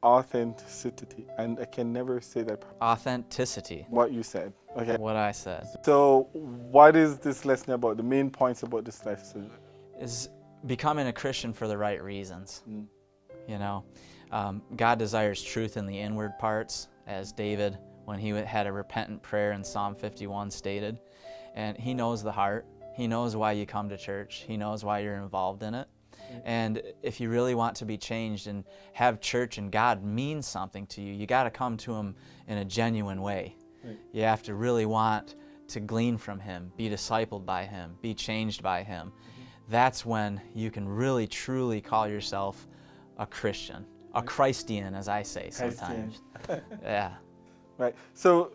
authenticity, and I can never say that. Authenticity. What you said. Okay. What I said So, what is this lesson about? The main points about this lesson is becoming a Christian for the right reasons. Mm. You know, God desires truth in the inward parts, as David, when he had a repentant prayer in Psalm 51, stated. And he knows the heart. He knows why you come to church. He knows why you're involved in it. And if you really want to be changed and have church and God mean something to you, you got to come to Him in a genuine way. Right. You have to really want to glean from Him, be discipled by Him, be changed by Him. That's when you can really, truly call yourself a Christian, a Christian, as I say sometimes. Yeah. Right. So,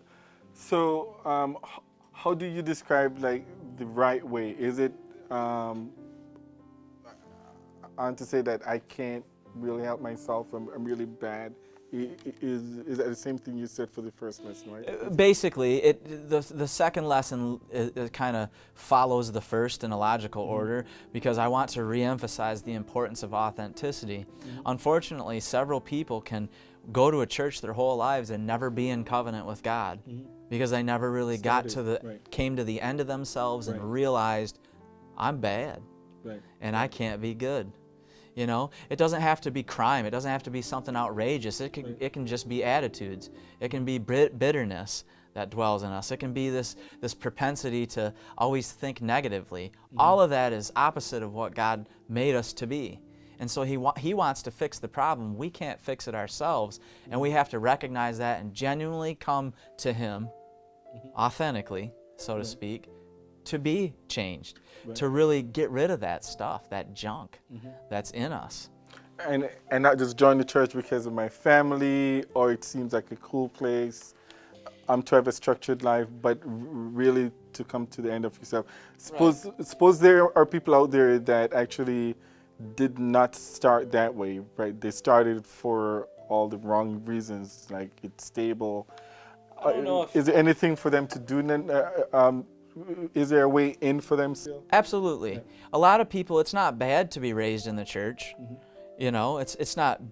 how do you describe like the right way? Is it to say that I can't really help myself? I'm really bad. Is that the same thing you said for the first lesson, right? Basically, the second lesson kind of follows the first in a logical order, because I want to reemphasize the importance of authenticity. Unfortunately, several people can go to a church their whole lives and never be in covenant with God, because they never really came to the end of themselves and realized, I'm bad, and I can't be good. You know, it doesn't have to be crime. It doesn't have to be something outrageous. It can just be attitudes. It can be bitterness that dwells in us. It can be this propensity to always think negatively. All of that is opposite of what God made us to be. And so He wants to fix the problem. We can't fix it ourselves, and we have to recognize that and genuinely come to Him, authentically, so to speak, to be changed, to really get rid of that stuff, that junk that's in us. And not just join the church because of my family, or it seems like a cool place to have a structured life, but really to come to the end of yourself. Suppose there are people out there that actually did not start that way, right? They started for all the wrong reasons, like it's stable. I don't know if... Is there anything for them to do? Is there a way in for them still? Absolutely. Yeah. A lot of people, it's not bad to be raised in the church. You know, it's not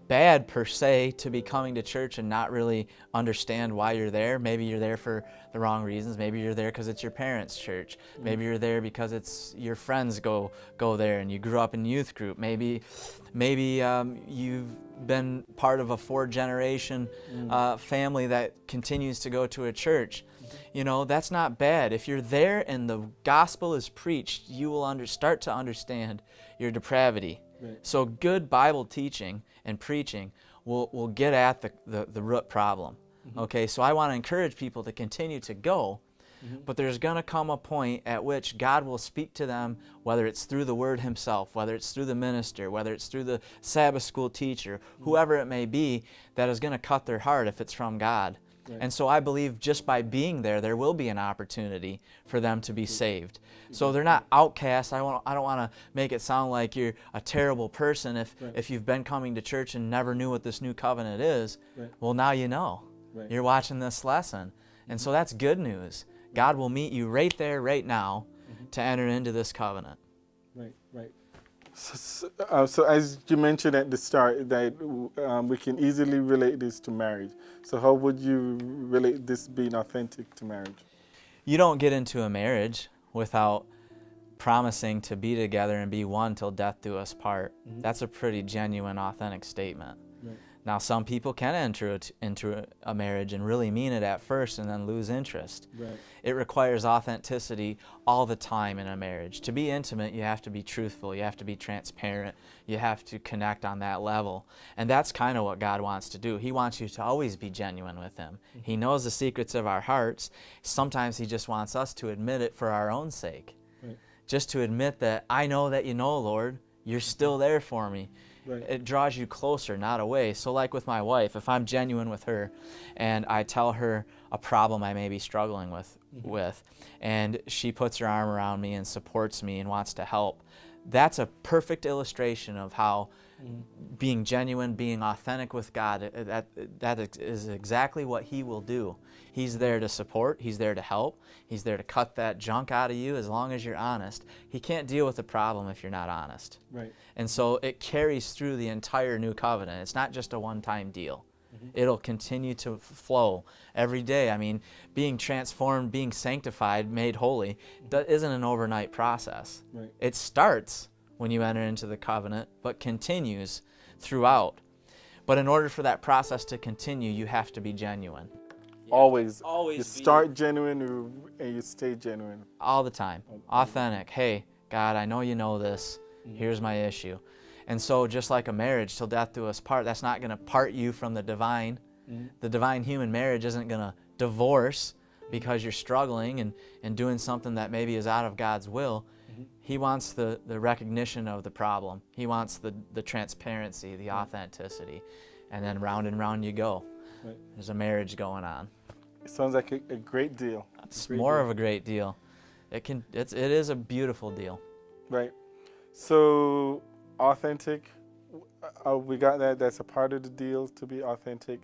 bad per se to be coming to church and not really understand why you're there. Maybe you're there for the wrong reasons. Maybe you're there because it's your parents' church. Maybe you're there because it's your friends go there and you grew up in youth group. Maybe you've been part of a 4-generation family that continues to go to a church. You know, that's not bad. If you're there and the gospel is preached, you will start to understand your depravity. So good Bible teaching and preaching will get at the root problem. Okay, so I want to encourage people to continue to go, but there's going to come a point at which God will speak to them, whether it's through the Word Himself, whether it's through the minister, whether it's through the Sabbath school teacher, whoever it may be, that is going to cut their heart if it's from God. And so I believe just by being there will be an opportunity for them to be saved. So they're not outcasts. I don't want to make it sound like you're a terrible person if you've been coming to church and never knew what this new covenant is. Well, now you know. You're watching this lesson. And so that's good news. God will meet you right there, right now, to enter into this covenant. Right. So as you mentioned at the start, that we can easily relate this to marriage. So how would you relate this being authentic to marriage? You don't get into a marriage without promising to be together and be one till death do us part. That's a pretty genuine, authentic statement. Now, some people can enter into a marriage and really mean it at first and then lose interest. It requires authenticity all the time in a marriage. To be intimate, you have to be truthful. You have to be transparent. You have to connect on that level. And that's kind of what God wants to do. He wants you to always be genuine with Him. He knows the secrets of our hearts. Sometimes He just wants us to admit it for our own sake. Just to admit that, I know that you know, Lord, you're still there for me. It draws you closer, not away. So like with my wife, if I'm genuine with her and I tell her a problem I may be struggling with, and she puts her arm around me and supports me and wants to help, that's a perfect illustration of how being genuine, being authentic with God, that is exactly what He will do. He's there to support. He's there to help. He's there to cut that junk out of you as long as you're honest. He can't deal with the problem if you're not honest. Right. And so it carries through the entire new covenant. It's not just a one-time deal. It'll continue to flow every day. I mean, being transformed, being sanctified, made holy, that isn't an overnight process. Right. It starts when you enter into the covenant, but continues throughout. But in order for that process to continue, you have to be genuine. Always. Always You be- start genuine and you stay genuine. All the time. Authentic. Hey, God, I know you know this. Here's my issue. And so just like a marriage, till death do us part, that's not going to part you from the divine. The divine human marriage isn't going to divorce because you're struggling and doing something that maybe is out of God's will. He wants the recognition of the problem. He wants the transparency, the authenticity. And then round and round you go. Right. There's a marriage going on. It sounds like a great deal. It's more of a great deal. It is a beautiful deal. Right. So, authentic, we got that. That's a part of the deal, to be authentic.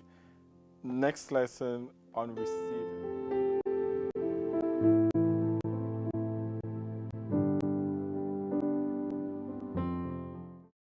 Next lesson on receiving.